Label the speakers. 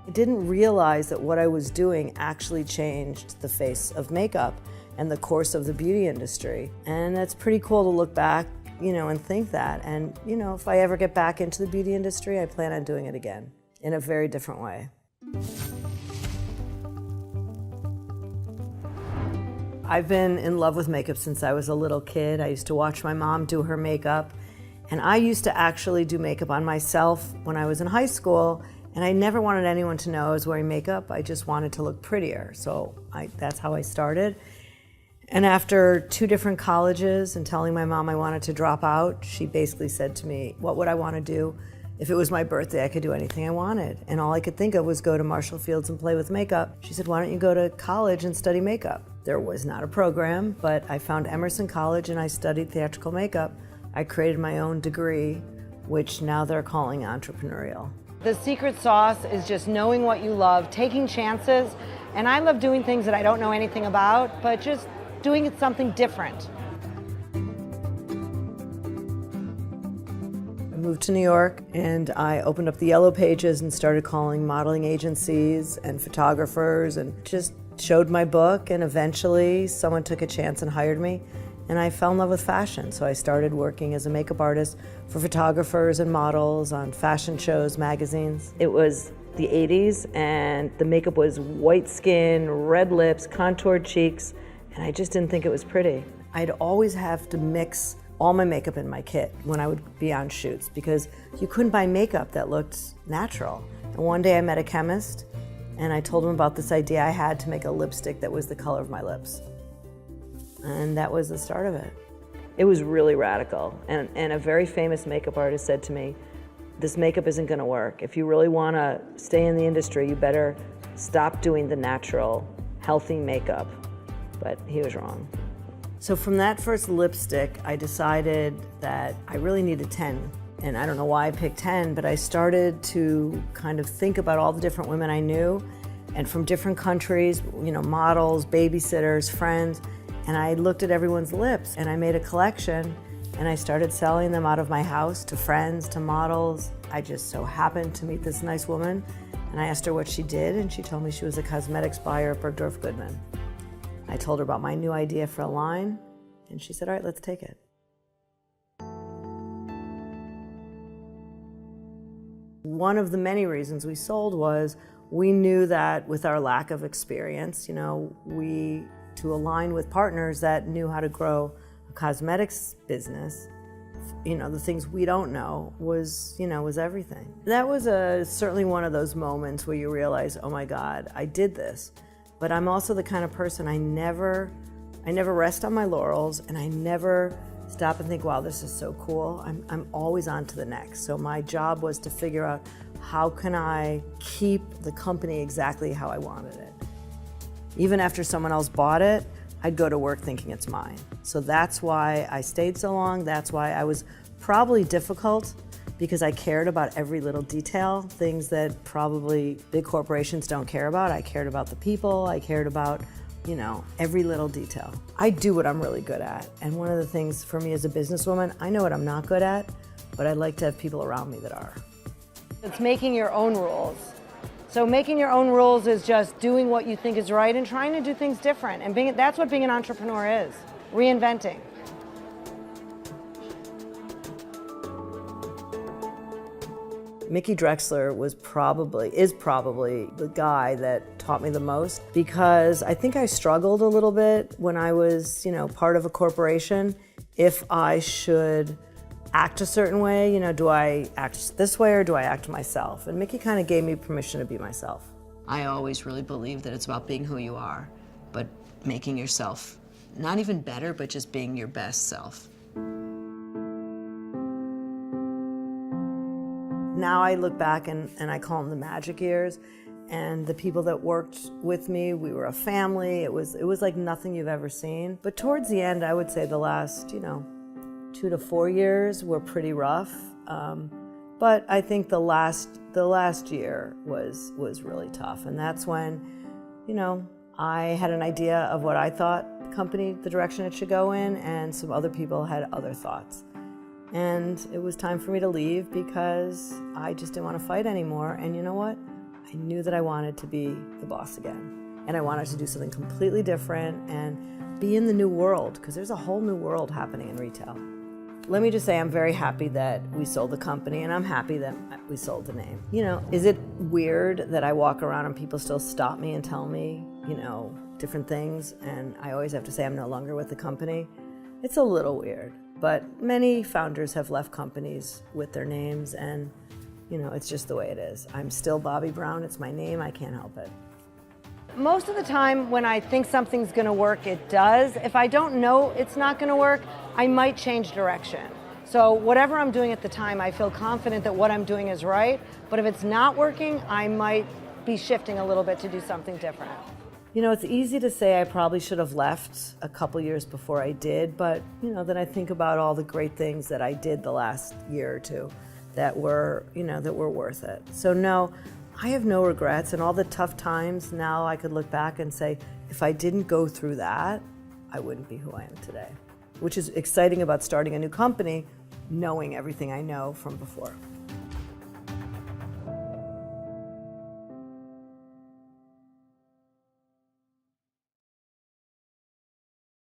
Speaker 1: I didn't realize that what I was doing actually changed the face of makeup and the course of the beauty industry. And it's pretty cool to look back, and think that. And, if I ever get back into the beauty industry, I plan on doing it again in a very different way. I've been in love with makeup since I was a little kid. I used to watch my mom do her makeup, and I used to actually do makeup on myself when I was in high school, and I never wanted anyone to know I was wearing makeup. I just wanted to look prettier, so that's how I started. And after 2 different colleges and telling my mom I wanted to drop out, she basically said to me, what would I want to do? If it was my birthday, I could do anything I wanted. And all I could think of was go to Marshall Fields and play with makeup. She said, why don't you go to college and study makeup? There was not a program, but I found Emerson College and I studied theatrical makeup. I created my own degree, which now they're calling entrepreneurial. The secret sauce is just knowing what you love, taking chances. And I love doing things that I don't know anything about, but just doing something different. I moved to New York and I opened up the Yellow Pages and started calling modeling agencies and photographers and just showed my book, and eventually someone took a chance and hired me, and I fell in love with fashion. So I started working as a makeup artist for photographers and models on fashion shows, magazines. It was the 80s and the makeup was white skin, red lips, contoured cheeks, and I just didn't think it was pretty. I'd always have to mix all my makeup in my kit when I would be on shoots because you couldn't buy makeup that looked natural. And one day I met a chemist and I told him about this idea I had to make a lipstick that was the color of my lips. And that was the start of it. It was really radical. And a very famous makeup artist said to me, this makeup isn't gonna work. If you really wanna stay in the industry, you better stop doing the natural, healthy makeup. But he was wrong. So from that first lipstick, I decided that I really needed 10. And I don't know why I picked 10, but I started to kind of think about all the different women I knew and from different countries, models, babysitters, friends, and I looked at everyone's lips and I made a collection and I started selling them out of my house to friends, to models. I just so happened to meet this nice woman and I asked her what she did and she told me she was a cosmetics buyer at Bergdorf Goodman. I told her about my new idea for a line, and she said, all right, let's take it. One of the many reasons we sold was we knew that with our lack of experience, to align with partners that knew how to grow a cosmetics business, the things we don't know was everything. That was certainly one of those moments where you realize, oh my God, I did this. But I'm also the kind of person, I never rest on my laurels and I never stop and think, wow, this is so cool. I'm always on to the next. So my job was to figure out how can I keep the company exactly how I wanted it. Even after someone else bought it, I'd go to work thinking it's mine. So that's why I stayed so long. That's why I was probably difficult, because I cared about every little detail, things that probably big corporations don't care about. I cared about the people, I cared about, every little detail. I do what I'm really good at. And one of the things for me as a businesswoman, I know what I'm not good at, but I'd like to have people around me that are. It's making your own rules. So making your own rules is just doing what you think is right and trying to do things different. And that's what being an entrepreneur is, reinventing. Mickey Drexler is probably the guy that taught me the most, because I think I struggled a little bit when I was, part of a corporation. If I should act a certain way, do I act this way or do I act myself? And Mickey kind of gave me permission to be myself.
Speaker 2: I always really believe that it's about being who you are, but making yourself not even better, but just being your best self.
Speaker 1: Now I look back and I call them the magic years, and the people that worked with me, we were a family. It was like nothing you've ever seen. But towards the end, I would say the last, 2 to 4 years were pretty rough. But I think the last year was really tough, and that's when, I had an idea of what I thought the direction it should go in, and some other people had other thoughts. And it was time for me to leave because I just didn't want to fight anymore. And you know what? I knew that I wanted to be the boss again. And I wanted to do something completely different and be in the new world, because there's a whole new world happening in retail. Let me just say I'm very happy that we sold the company, and I'm happy that we sold the name. You know, is it weird that I walk around and people still stop me and tell me, you know, different things, and I always have to say I'm no longer with the company? It's a little weird, but many founders have left companies with their names, and you know, it's just the way it is. I'm still Bobbi Brown, it's my name, I can't help it. Most of the time when I think something's gonna work, it does. If I don't know it's not gonna work, I might change direction. So whatever I'm doing at the time, I feel confident that what I'm doing is right, but if it's not working, I might be shifting a little bit to do something different. You know, it's easy to say I probably should have left a couple years before I did, but you know, then I think about all the great things that I did the last year or two that were, you know, that were worth it. So no, I have no regrets, and all the tough times, now I could look back and say, if I didn't go through that, I wouldn't be who I am today. Which is exciting about starting a new company, knowing everything I know from before.